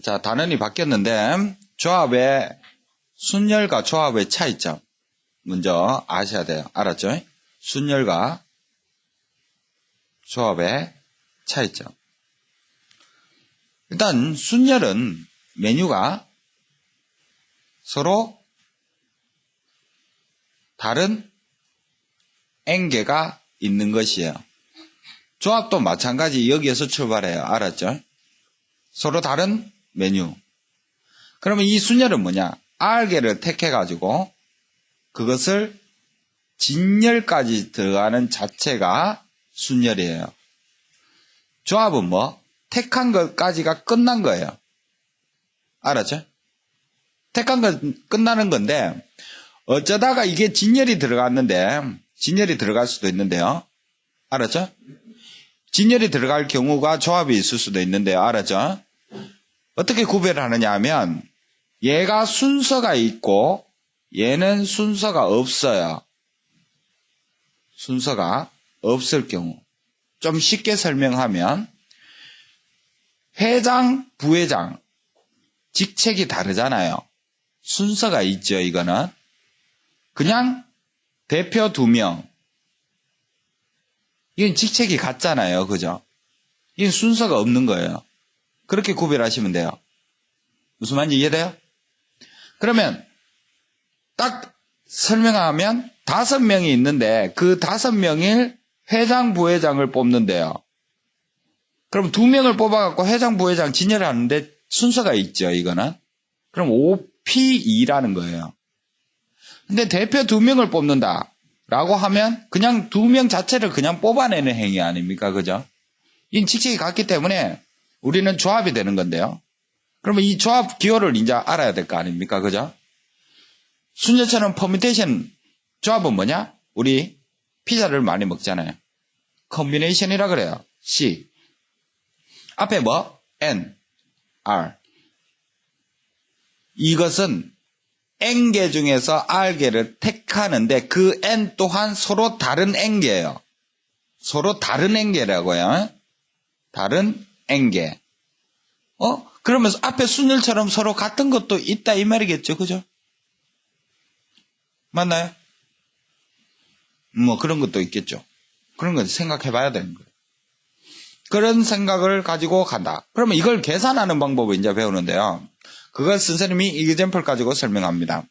자, 단원이 바뀌었는데 조합의 순열과 조합의 차이점 먼저 아셔야 돼요. 알았죠? 순열과 조합의 차이점. 일단 순열은 메뉴가 서로 다른 N개가 있는 것이에요. 조합도 마찬가지 여기에서 출발해요. 알았죠? 서로 다른 메뉴. 그러면 이 순열은 뭐냐? R개를 택해가지고 그것을 진열까지 들어가는 자체가 순열이에요. 조합은 뭐? 택한 것까지가 끝난 거예요. 알았죠? 택한 건 끝나는 건데 어쩌다가 이게 진열이 들어갔는데 진열이 들어갈 수도 있는데요. 알았죠? 진열이 들어갈 경우가 조합이 있을 수도 있는데요. 알았죠? 어떻게 구별하느냐 하면 얘가 순서가 있고 얘는 순서가 없어요. 순서가 없을 경우. 좀 쉽게 설명하면 회장, 부회장 직책이 다르잖아요. 순서가 있죠. 이거는 그냥 대표 2명 이건 직책이 같잖아요. 그죠? 이건 순서가 없는 거예요. 그렇게 구별하시면 돼요. 무슨 말인지 이해돼요? 그러면 딱 설명하면 5명이 있는데 그 5명일 회장, 부회장을 뽑는데요. 그럼 2명을 뽑아갖고 회장, 부회장 진열을 하는데 순서가 있죠. 이거는. 그럼 5P2라는 거예요. 근데 대표 2명을 뽑는다라고 하면 그냥 2명 자체를 그냥 뽑아내는 행위 아닙니까? 그죠? 이 직책이 같기 때문에 우리는 조합이 되는 건데요. 그러면 이 조합 기호를 이제 알아야 될 거 아닙니까? 그죠? 순열처럼 퍼뮤테이션 조합은 뭐냐? 우리 피자를 많이 먹잖아요. 컨비네이션이라 그래요. C. 앞에 뭐? N, R. 이것은 N개 중에서 R개를 택하는데 그 N 또한 서로 다른 N개예요. 서로 다른 N개라고요. 다른 N개. 그러면서 앞에 순열처럼 서로 같은 것도 있다 이 말이겠죠. 그죠? 맞나요? 뭐 그런 것도 있겠죠. 그런 건 생각해 봐야 되는 거예요. 그런 생각을 가지고 간다. 그러면 이걸 계산하는 방법을 이제 배우는데요. 그걸 선생님이 example 가지고 설명합니다.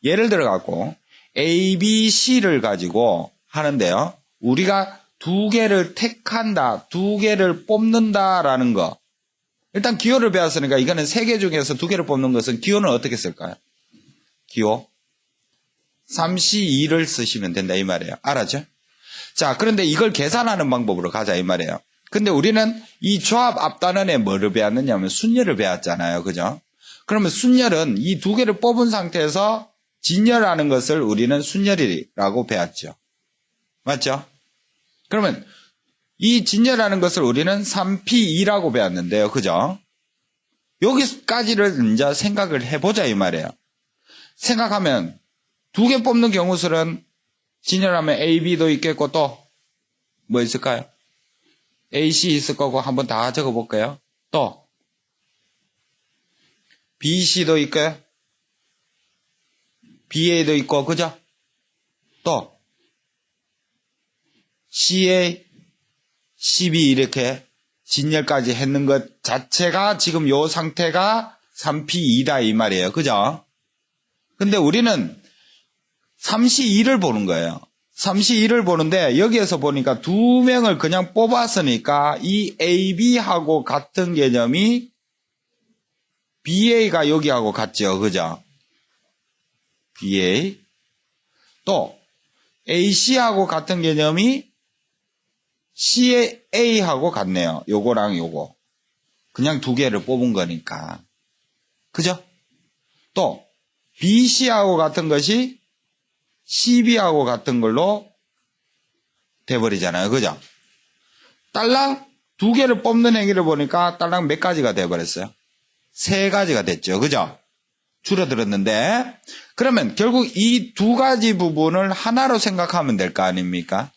예를 들어 갖고 A, B, C를 가지고 하는데요. 우리가 2개를 택한다, 2개를 뽑는다라는 거. 일단 기호를 배웠으니까 이거는 3개 중에서 2개를 뽑는 것은 기호는 어떻게 쓸까요? 기호 3C2를 쓰시면 된다 이 말이에요. 알았죠? 자, 그런데 이걸 계산하는 방법으로 가자 이 말이에요. 근데 우리는 이 조합 앞단원에 뭐를 배웠느냐면 순열을 배웠잖아요. 그죠? 그러면 순열은 이 2개를 뽑은 상태에서 진열하는 것을 우리는 순열이라고 배웠죠. 맞죠? 그러면 이 진열하는 것을 우리는 3P2라고 배웠는데요. 그죠? 여기까지를 이제 생각을 해보자 이 말이에요. 생각하면 2개 뽑는 경우 수는 진열하면 A, B도 있겠고 또 뭐 있을까요? A, C 있을 거고 한번 다 적어볼까요? 또 B, C도 있고요. B, A도 있고 그죠? 또 C, A, C, B 이렇게 진열까지 했는 것 자체가 지금 요 상태가 3P2다 이 말이에요. 그죠? 근데 우리는 3C2를 보는 거예요. 3C2를 보는데 여기에서 보니까 2명을 그냥 뽑았으니까 이 AB하고 같은 개념이 BA가 여기하고 같죠. 그죠? BA. 또 AC하고 같은 개념이 CA하고 같네요. 요거랑 요거. 그냥 2개를 뽑은 거니까. 그죠? 또 BC하고 같은 것이 CB하고 같은 걸로 돼버리잖아요. 그죠? 딸랑 2개를 뽑는 행위를 보니까 딸랑 몇 가지가 돼버렸어요? 3가지가 됐죠. 그죠? 줄어들었는데 그러면 결국 이 2가지 부분을 하나로 생각하면 될 거 아닙니까?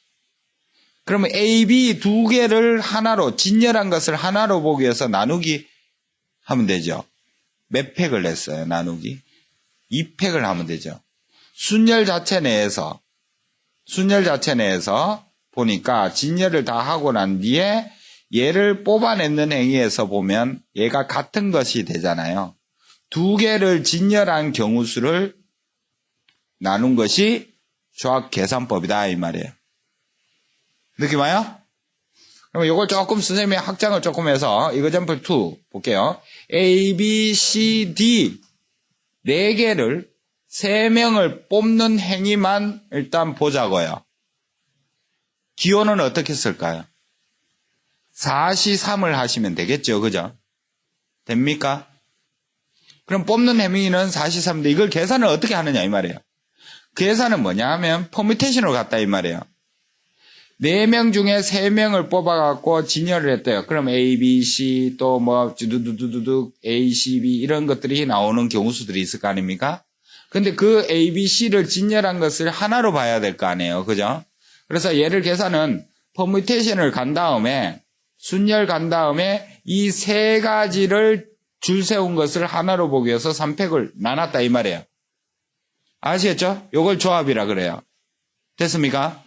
그러면 A, B 2개를 하나로 진열한 것을 하나로 보기 위해서 나누기 하면 되죠. 몇 팩을 냈어요, 나누기? 2팩을 하면 되죠. 순열 자체 내에서 보니까 진열을 다 하고 난 뒤에 얘를 뽑아내는 행위에서 보면 얘가 같은 것이 되잖아요. 두 개를 진열한 경우수를 나눈 것이 조합계산법이다 이 말이에요. 느낌 와요? 그럼 이걸 조금 선생님이 확장을 조금 해서 example 2 볼게요. A, B, C, D 4개를 3명을 뽑는 행위만 일단 보자고요. 기호는 어떻게 쓸까요? 4시3을 하시면 되겠죠. 그죠? 됩니까? 그럼 뽑는 행위는 4시3인데 이걸 계산을 어떻게 하느냐 이 말이에요. 계산은 뭐냐 하면 퍼뮤테이션으로 갔다 이 말이에요. 4명 중에 3명을 뽑아갖고 진열을 했대요. 그럼 A, B, C 또 뭐 두두두두두 A, C, B 이런 것들이 나오는 경우수들이 있을 거 아닙니까? 근데 그 A, B, C를 진열한 것을 하나로 봐야 될 거 아니에요. 그죠? 그래서 얘를 계산은 퍼뮤테이션을 간 다음에 순열 간 다음에 이 3가지를 줄 세운 것을 하나로 보기 위해서 3팩을 나눴다 이 말이에요. 아시겠죠? 요걸 조합이라 그래요. 됐습니까?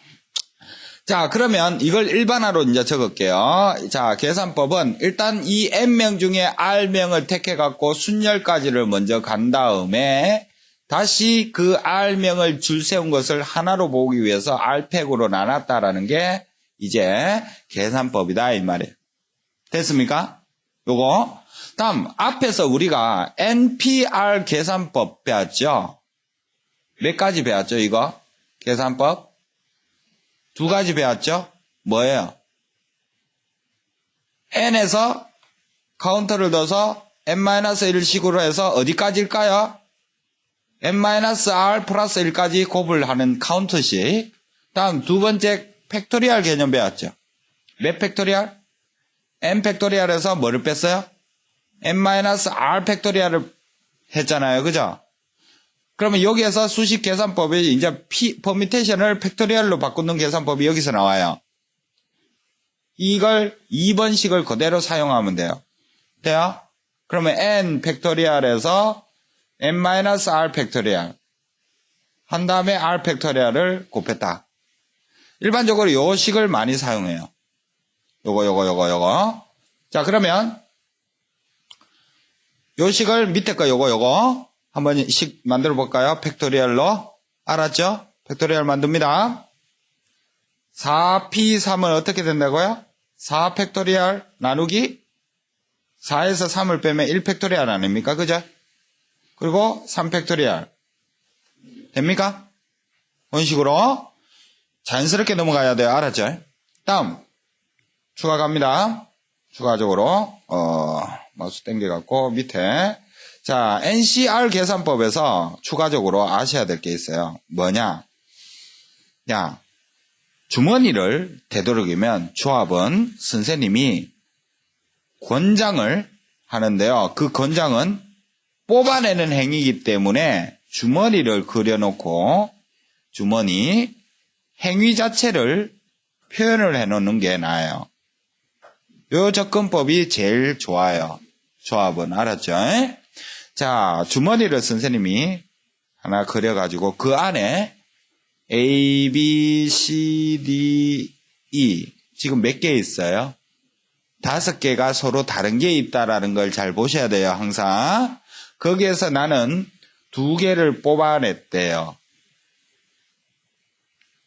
자, 그러면 이걸 일반화로 이제 적을게요. 자, 계산법은 일단 이 N명 중에 R명을 택해갖고 순열까지를 먼저 간 다음에 다시 그 R명을 줄 세운 것을 하나로 보기 위해서 R팩으로 나눴다라는 게 이제 계산법이다 이 말이에요. 됐습니까? 요거. 다음 앞에서 우리가 NPR 계산법 배웠죠? 몇 가지 배웠죠 이거? 계산법? 2가지 배웠죠? 뭐예요? n에서 카운터를 넣어서 n-1식으로 해서 어디까지일까요? n-r 플러스 1까지 곱을 하는 카운터식. 다음 2번째 팩토리얼 개념 배웠죠? 몇 팩토리얼? n 팩토리얼에서 뭐를 뺐어요? n-r 팩토리얼을 했잖아요. 그죠? 그러면 여기에서 수식 계산법이 이제 퍼뮤테이션을 팩토리얼로 바꾸는 계산법이 여기서 나와요. 이걸 2번식을 그대로 사용하면 돼요. 돼요? 그러면 n 팩토리얼에서 n-r 팩토리얼 한 다음에 r 팩토리얼을 곱했다. 일반적으로 요 식을 많이 사용해요. 요거. 자, 그러면 요 식을 밑에 거 요거 한번 식 만들어 볼까요? 팩토리얼로. 알았죠? 팩토리얼 만듭니다. 4p3은 어떻게 된다고요? 4 팩토리얼 나누기 4에서 3을 빼면 1 팩토리얼 아닙니까? 그죠? 그리고 3 팩토리얼. 됩니까? 그런 식으로 자연스럽게 넘어가야 돼요. 알았죠? 다음 추가 갑니다. 추가적으로 마우스 당겨갖고 밑에 자, NCR 계산법에서 추가적으로 아셔야 될 게 있어요. 뭐냐? 야, 주머니를 되도록이면 조합은 선생님이 권장을 하는데요. 그 권장은 뽑아내는 행위이기 때문에 주머니를 그려놓고 주머니 행위 자체를 표현을 해놓는 게 나아요. 요 접근법이 제일 좋아요. 조합은. 알았죠? 자, 주머니를 선생님이 하나 그려가지고 그 안에 A, B, C, D, E 지금 몇 개 있어요? 5개가 서로 다른 게 있다라는 걸 잘 보셔야 돼요. 항상. 거기에서 나는 2개를 뽑아냈대요.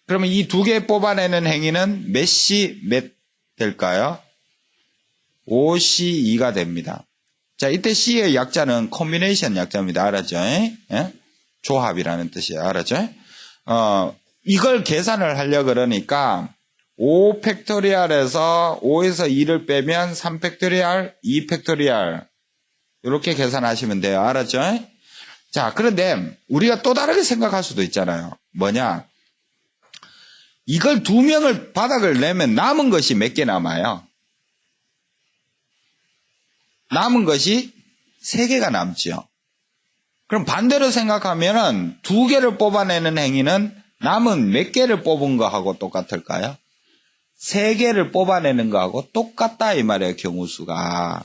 그러면 이 2개 뽑아내는 행위는 몇 C 몇 될까요? 5C2가 됩니다. 자, 이때 C의 약자는 콤비네이션 약자입니다. 알았죠? 예? 조합이라는 뜻이에요. 알았죠? 이걸 계산을 하려고 그러니까 5 팩토리얼에서 5에서 2를 빼면 3 팩토리얼, 2 팩토리얼 이렇게 계산하시면 돼요. 알았죠? 자, 그런데 우리가 또 다르게 생각할 수도 있잖아요. 뭐냐? 이걸 2명을 바닥을 내면 남은 것이 몇 개 남아요? 남은 것이 3개가 남죠. 그럼 반대로 생각하면은 2개를 뽑아내는 행위는 남은 몇 개를 뽑은 거하고 똑같을까요? 3개를 뽑아내는 거하고 똑같다 이 말이에요. 경우수가.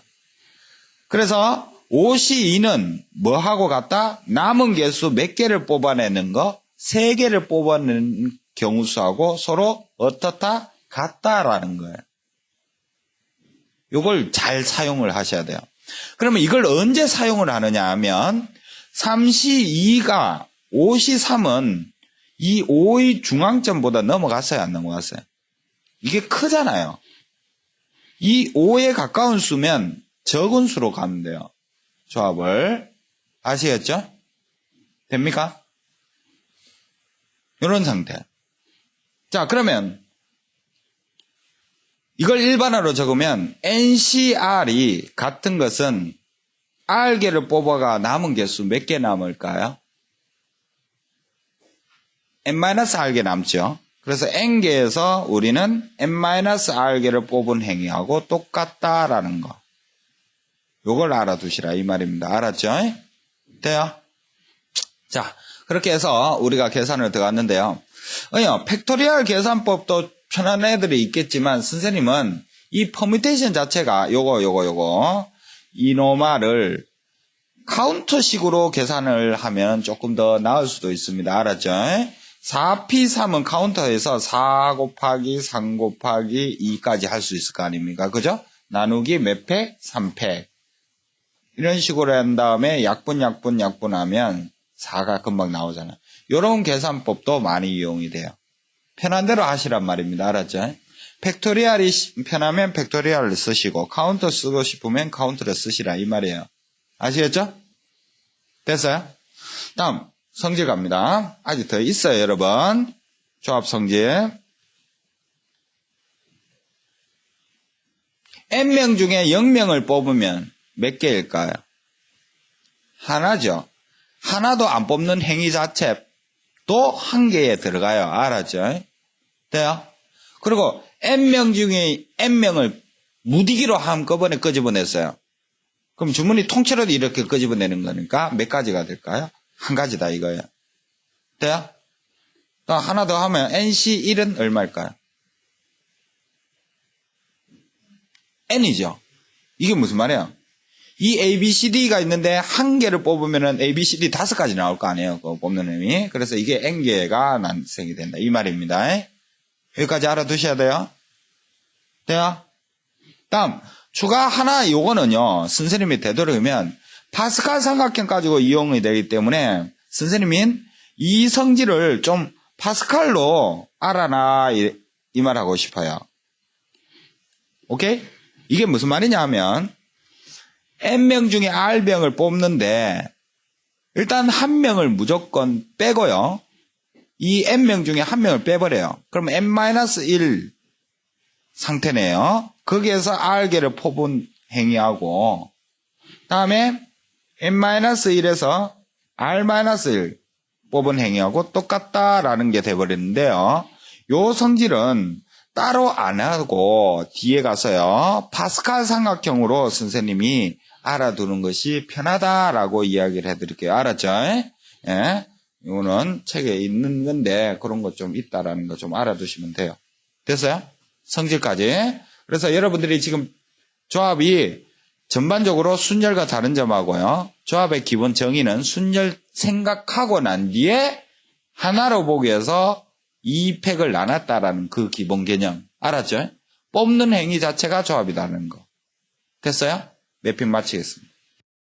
그래서 옷이 2는 뭐하고 같다? 남은 개수 몇 개를 뽑아내는 거? 3개를 뽑아내는 경우 수하고 서로 어떻다? 같다라는 거예요. 이걸 잘 사용을 하셔야 돼요. 그러면 이걸 언제 사용을 하느냐 하면 3시 2가 5시 3은 이 5의 중앙점보다 넘어갔어요, 안 넘어갔어요? 이게 크잖아요. 이 5에 가까운 수면 적은 수로 가면 돼요. 조합을. 아시겠죠? 됩니까? 이런 상태. 자, 그러면 이걸 일반어로 적으면 NCR이 같은 것은 R개를 뽑아가 남은 개수 몇 개 남을까요? N-R개 남죠. 그래서 N개에서 우리는 N-R개를 뽑은 행위하고 똑같다라는 거. 요걸 알아두시라 이 말입니다. 알았죠? 돼요? 자, 그렇게 해서 우리가 계산을 들어갔는데요. 팩토리얼 계산법도 편한 애들이 있겠지만 선생님은 이 퍼뮤테이션 자체가 요거 이노마를 카운터식으로 계산을 하면 조금 더 나을 수도 있습니다. 알았죠? 4P3은 카운터에서 4 곱하기 3 곱하기 2까지 할 수 있을 거 아닙니까? 그죠? 나누기 몇 팩? 3팩. 이런 식으로 한 다음에 약분하면 4가 금방 나오잖아요. 이런 계산법도 많이 이용이 돼요. 편한 대로 하시란 말입니다. 알았죠? 팩토리얼이 편하면 팩토리얼을 쓰시고 카운터 쓰고 싶으면 카운터를 쓰시라 이 말이에요. 아시겠죠? 됐어요? 다음 성질 갑니다. 아직 더 있어요, 여러분. 조합 성질. N명 중에 0명을 뽑으면 몇 개일까요? 하나죠. 하나도 안 뽑는 행위 자체도 한 개에 들어가요. 알았죠? 돼요? 그리고 N명 중에 N명을 무디기로 한꺼번에 끄집어냈어요. 그럼 주문이 통째로 이렇게 끄집어내는 거니까 몇 가지가 될까요? 한 가지다 이거예요. 돼요? 또 하나 더 하면 NC1은 얼마일까요? N이죠. 이게 무슨 말이에요? 이 ABCD가 있는데 한 개를 뽑으면 ABCD 5가지 나올 거 아니에요. 그거 뽑는 의미. 그래서 이게 N개가 난생이 된다. 이 말입니다. 여기까지 알아두셔야 돼요. 돼요? 다음 추가 하나 요거는요. 선생님이 되도록이면 파스칼 삼각형 가지고 이용이 되기 때문에 선생님이 이 성질을 좀 파스칼로 알아놔 이 말하고 싶어요. 오케이? 이게 무슨 말이냐 하면 N명 중에 R명을 뽑는데 일단 한 명을 무조건 빼고요. 이 N명 중에 한 명을 빼버려요. 그러면 N-1 상태네요. 거기에서 R개를 뽑은 행위하고 다음에 N-1에서 R-1 뽑은 행위하고 똑같다라는 게 돼버리는데요. 요 성질은 따로 안 하고 뒤에 가서요. 파스칼 삼각형으로 선생님이 알아두는 것이 편하다라고 이야기를 해드릴게요. 알았죠? 예. 이거는 책에 있는 건데 그런 것 좀 있다라는 거 좀 알아두시면 돼요. 됐어요? 성질까지. 그래서 여러분들이 지금 조합이 전반적으로 순열과 다른 점하고요. 조합의 기본 정의는 순열 생각하고 난 뒤에 하나로 보기 위해서 2팩을 나눴다라는 그 기본 개념. 알았죠? 뽑는 행위 자체가 조합이라는 거. 됐어요? 매핑 마치겠습니다.